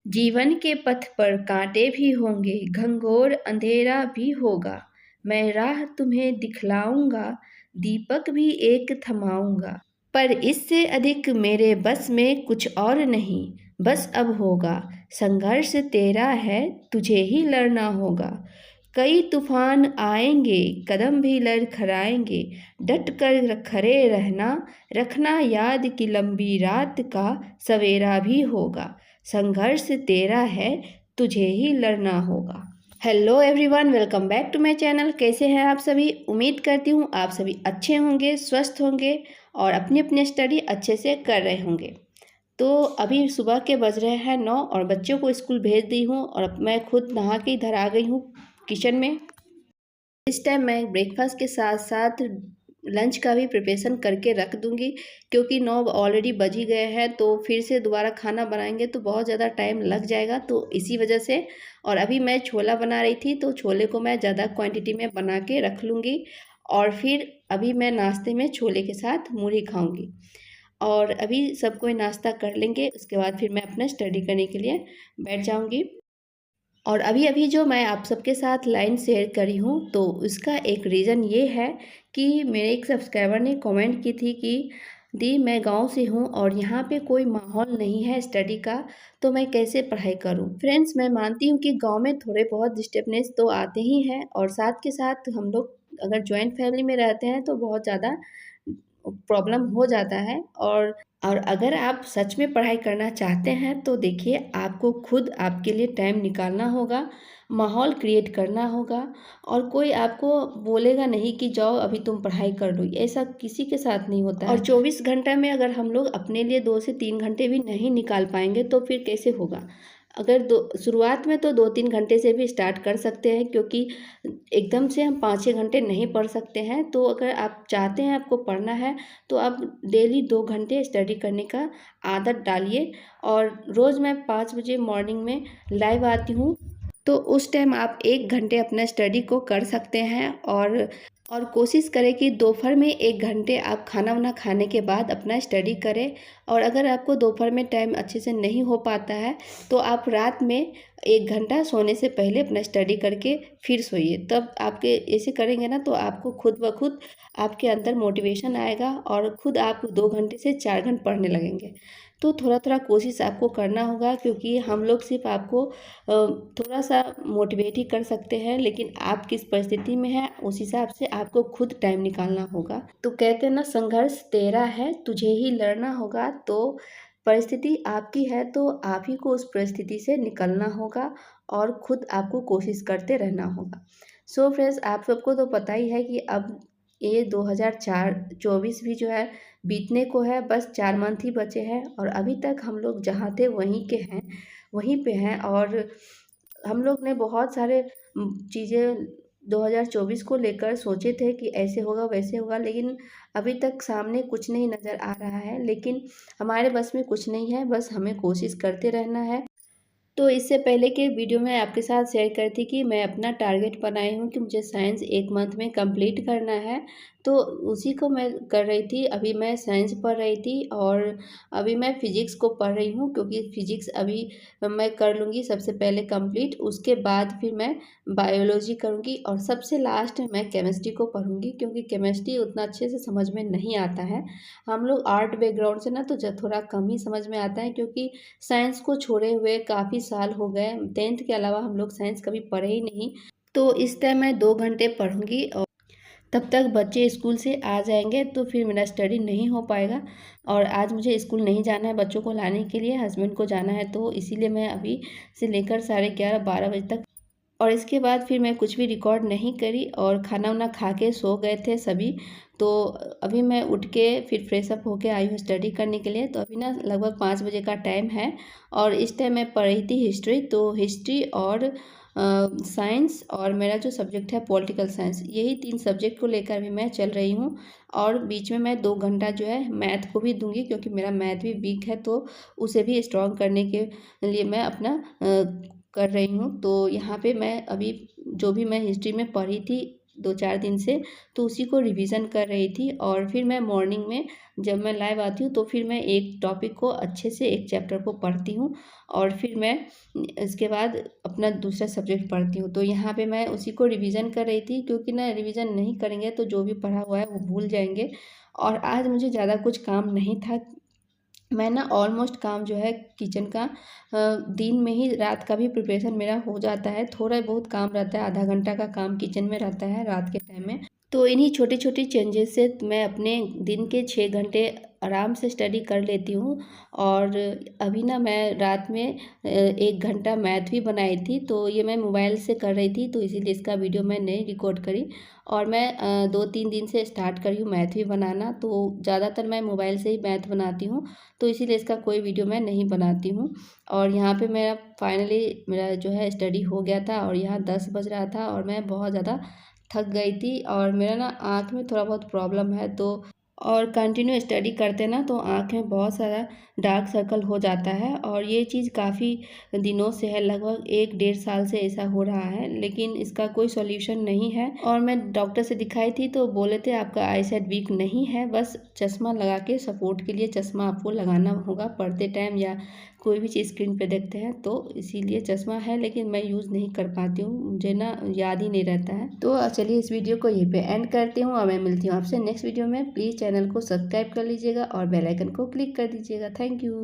जीवन के पथ पर कांटे भी होंगे, घंघोर अंधेरा भी होगा। मैं राह तुम्हें दिखलाऊंगा, दीपक भी एक थमाऊंगा। पर इससे अधिक मेरे बस में कुछ और नहीं, बस अब होगा। संघर्ष तेरा है, तुझे ही लड़ना होगा। कई तूफान आएंगे, कदम भी लड़खड़ाएंगे। डट कर खड़े रहना, रखना याद कि लंबी रात का सवेरा भी होगा। संघर्ष तेरा है, तुझे ही लड़ना होगा। Hello everyone, welcome back to my channel. कैसे हैं आप सभी? उम्मीद करती हूँ आप सभी अच्छे होंगे, स्वस्थ होंगे और अपनी अपनी स्टडी अच्छे से कर रहे होंगे। तो अभी सुबह के बज रहे हैं 9 और बच्चों को स्कूल भेज दी हूँ और अब मैं खुद नहा के इधर आ गई हूँ किचन में। इस टाइम मैं ब्रेकफास्ट के साथ साथ लंच का भी प्रिपरेशन करके रख दूंगी, क्योंकि 9 ऑलरेडी बज ही गए हैं। तो फिर से दोबारा खाना बनाएंगे तो बहुत ज़्यादा टाइम लग जाएगा, तो इसी वजह से। और अभी मैं छोला बना रही थी, तो छोले को मैं ज़्यादा क्वांटिटी में बना के रख लूँगी और फिर अभी मैं नाश्ते में छोले के साथ मूढ़ी खाऊंगी। और अभी सब कोई नाश्ता कर लेंगे, उसके बाद फिर मैं अपना स्टडी करने के लिए बैठ जाऊंगी। और अभी अभी जो मैं आप सबके साथ लाइन शेयर करी हूँ, तो उसका एक रीज़न ये है कि मेरे एक सब्सक्राइबर ने कमेंट की थी कि दी, मैं गांव से हूँ और यहाँ पे कोई माहौल नहीं है स्टडी का, तो मैं कैसे पढ़ाई करूँ। फ्रेंड्स, मैं मानती हूँ कि गांव में थोड़े बहुत डिस्टर्बनेस तो आते ही हैं, और साथ के साथ हम लोग अगर जॉइंट फैमिली में रहते हैं तो बहुत ज़्यादा प्रॉब्लम हो जाता है। और अगर आप सच में पढ़ाई करना चाहते हैं तो देखिए, आपको खुद आपके लिए टाइम निकालना होगा, माहौल क्रिएट करना होगा। और कोई आपको बोलेगा नहीं कि जाओ अभी तुम पढ़ाई कर लो, ऐसा किसी के साथ नहीं होता है। और 24 घंटा में अगर हम लोग अपने लिए 2 से 3 घंटे भी नहीं निकाल पाएंगे तो फिर कैसे होगा। अगर शुरुआत में तो 2-3 घंटे से भी स्टार्ट कर सकते हैं, क्योंकि एकदम से हम 5-6 घंटे नहीं पढ़ सकते हैं। तो अगर आप चाहते हैं आपको पढ़ना है तो आप डेली 2 घंटे स्टडी करने का आदत डालिए। और रोज़ मैं 5 बजे मॉर्निंग में लाइव आती हूँ, तो उस टाइम आप 1 घंटे अपना स्टडी को कर सकते हैं। और कोशिश करें कि दोपहर में 1 घंटे आप खाना वाना खाने के बाद अपना स्टडी करें। और अगर आपको दोपहर में टाइम अच्छे से नहीं हो पाता है तो आप रात में 1 घंटा सोने से पहले अपना स्टडी करके फिर सोइए। तब आपके ऐसे करेंगे ना, तो आपको खुद ब खुद आपके अंदर मोटिवेशन आएगा और खुद आप 2 घंटे से 4 घंटे पढ़ने लगेंगे। तो थोड़ा थोड़ा कोशिश आपको करना होगा, क्योंकि हम लोग सिर्फ आपको थोड़ा सा मोटिवेट ही कर सकते हैं, लेकिन आप किस परिस्थिति में हैं उस हिसाब से आपको खुद टाइम निकालना होगा। तो कहते हैं ना, संघर्ष तेरा है, तुझे ही लड़ना होगा। तो परिस्थिति आपकी है तो आप ही को उस परिस्थिति से निकलना होगा और खुद आपको कोशिश करते रहना होगा। सो फ्रेंड्स, आप सबको तो पता ही है कि अब ये 2024 भी जो है बीतने को है, बस 4 मंथ ही बचे हैं और अभी तक हम लोग जहाँ थे वहीं के हैं, वहीं पे हैं। और हम लोग ने बहुत सारे चीज़ें 2024 को लेकर सोचे थे कि ऐसे होगा वैसे होगा, लेकिन अभी तक सामने कुछ नहीं नज़र आ रहा है। लेकिन हमारे बस में कुछ नहीं है, बस हमें कोशिश करते रहना है। तो इससे पहले के वीडियो में आपके साथ शेयर करती थी कि मैं अपना टारगेट बनाई हूँ कि मुझे साइंस 1 मंथ में कंप्लीट करना है, तो उसी को मैं कर रही थी। अभी मैं साइंस पढ़ रही थी और अभी मैं फिजिक्स को पढ़ रही हूँ, क्योंकि फिजिक्स अभी मैं कर लूँगी सबसे पहले कंप्लीट, उसके बाद फिर मैं बायोलॉजी करूँगी और सबसे लास्ट में मैं केमिस्ट्री को पढ़ूँगी, क्योंकि केमिस्ट्री उतना अच्छे से समझ में नहीं आता है। हम लोग आर्ट बैकग्राउंड से ना, तो थोड़ा कम ही समझ में आता है, क्योंकि साइंस को छोड़े हुए काफ़ी साल हो गए। 10th के अलावा हम लोग साइंस कभी पढ़े ही नहीं। तो इस टाइम मैं 2 घंटे पढ़ूंगी और तब तक बच्चे स्कूल से आ जाएंगे, तो फिर मेरा स्टडी नहीं हो पाएगा। और आज मुझे स्कूल नहीं जाना है बच्चों को लाने के लिए, हस्बैंड को जाना है, तो इसीलिए मैं अभी से लेकर 11:30-12 बजे तक, और इसके बाद फिर मैं कुछ भी रिकॉर्ड नहीं करी और खाना वाना खा के सो गए थे सभी। तो अभी मैं उठ के फिर फ्रेश अप होके आई हूँ स्टडी करने के लिए। तो अभी ना लगभग 5 बजे का टाइम है और इस टाइम मैं पढ़ रही थी हिस्ट्री। तो हिस्ट्री और साइंस और मेरा जो सब्जेक्ट है पॉलिटिकल साइंस, यही 3 सब्जेक्ट को लेकर भी मैं चल रही हूँ। और बीच में मैं 2 घंटा जो है मैथ को भी दूंगी, क्योंकि मेरा मैथ भी वीक है, तो उसे भी स्ट्रॉन्ग करने के लिए मैं अपना कर रही हूँ। तो यहाँ पे मैं अभी जो भी मैं हिस्ट्री में पढ़ी थी 2-4 दिन से, तो उसी को रिवीजन कर रही थी। और फिर मैं मॉर्निंग में जब मैं लाइव आती हूँ तो फिर मैं एक टॉपिक को अच्छे से, एक चैप्टर को पढ़ती हूँ और फिर मैं इसके बाद अपना दूसरा सब्जेक्ट पढ़ती हूँ। तो यहाँ पे मैं उसी को रिवीजन कर रही थी, क्योंकि ना रिवीजन नहीं करेंगे तो जो भी पढ़ा हुआ है वो भूल जाएंगे। और आज मुझे ज़्यादा कुछ काम नहीं था, मैं ना ऑलमोस्ट काम जो है किचन का दिन में ही, रात का भी प्रिपरेशन मेरा हो जाता है। थोड़ा बहुत काम रहता है, आधा घंटा का काम किचन में रहता है रात के टाइम में। तो इन्हीं छोटी छोटी चेंजेस से मैं अपने दिन के 6 घंटे आराम से स्टडी कर लेती हूँ। और अभी ना मैं रात में 1 घंटा मैथ भी बनाई थी, तो ये मैं मोबाइल से कर रही थी, तो इसीलिए इसका वीडियो मैं नहीं रिकॉर्ड करी। और मैं 2-3 दिन से स्टार्ट करी हूँ मैथ भी बनाना, तो ज़्यादातर मैं मोबाइल से ही मैथ बनाती हूँ, तो इसीलिए इसका कोई वीडियो मैं नहीं बनाती हूँ। और यहाँ पे मेरा फाइनली मेरा जो है स्टडी हो गया था और यहाँ 10 बज रहा था और मैं बहुत ज़्यादा थक गई थी। और मेरा ना आँख में थोड़ा बहुत प्रॉब्लम है, तो और कंटिन्यू स्टडी करते ना तो आँख में बहुत सारा डार्क सर्कल हो जाता है। और ये चीज़ काफ़ी दिनों से है, लगभग 1-1.5 साल से ऐसा हो रहा है, लेकिन इसका कोई सॉल्यूशन नहीं है। और मैं डॉक्टर से दिखाई थी तो बोले थे आपका आई साइट वीक नहीं है, बस चश्मा लगा के, सपोर्ट के लिए चश्मा आपको लगाना होगा पढ़ते टाइम या कोई भी चीज़ स्क्रीन पे देखते हैं, तो इसीलिए चश्मा है, लेकिन मैं यूज़ नहीं कर पाती हूँ, मुझे ना याद ही नहीं रहता है। तो चलिए इस वीडियो को यहीं पे एंड करती हूँ और मैं मिलती हूँ आपसे नेक्स्ट वीडियो में। प्लीज़ चैनल को सब्सक्राइब कर लीजिएगा और बेल आइकन को क्लिक कर दीजिएगा। Thank you.